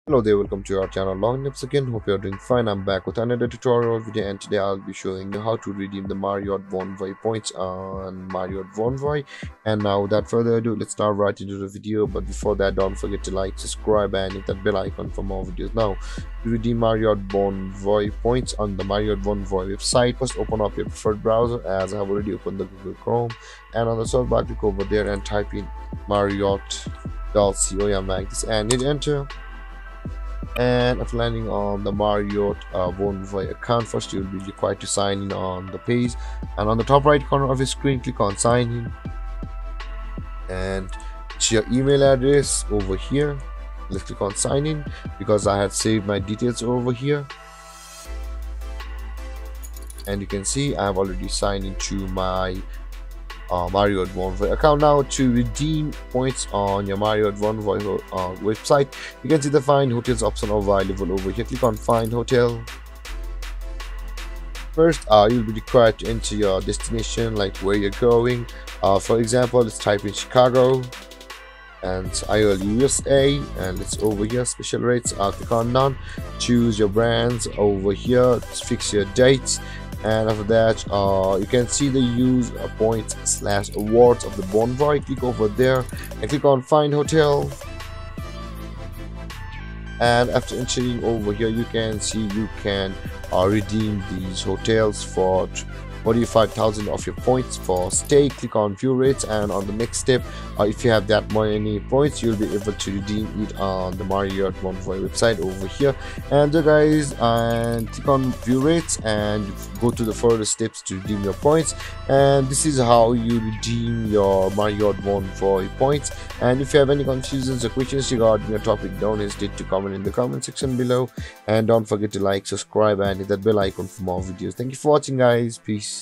Hello there, welcome to our channel. Long lives again. Hope you're doing fine. I'm back with another tutorial video, and today I'll be showing you how to redeem the Marriott Bonvoy points on Marriott Bonvoy. And now, without further ado, let's start right into the video. But before that, don't forget to like, subscribe, and hit that bell icon for more videos. Now, to redeem Marriott Bonvoy points on the Marriott Bonvoy website, first open up your preferred browser, as I have already opened the Google Chrome, and on the search bar, click over there and type in Marriott.co like this and hit enter. And after landing on the Marriott Bonvoy account, first you will be required to sign in on the page, and on the top right corner of your screen click on sign in, and it's your email address over here. Let's click on sign in because I had saved my details over here, and you can see I have already signed into my Marriott Bonvoy account. Now, to redeem points on your Marriott Bonvoy website, you can see the find hotels option available over here. Click on find hotel. First, you'll be required to enter your destination, like where you're going. For example, let's type in Chicago, and IL USA, and it's over here special rates. Click on none, choose your brands over here, fix your dates, and after that you can see the use points / awards of the Bonvoy. Click over there and click on find hotel, and after entering over here you can see you can redeem these hotels for 45,000 of your points for stay. Click on view rates, and on the next step, if you have that many points, you'll be able to redeem it on the Marriott Bonvoy website over here. And guys, and click on view rates and go to the further steps to redeem your points. And this is how you redeem your Marriott Bonvoy points. And if you have any confusions or questions regarding your topic, don't hesitate to comment in the comment section below, and don't forget to like, subscribe, and hit that bell icon for more videos. Thank you for watching, guys. Peace.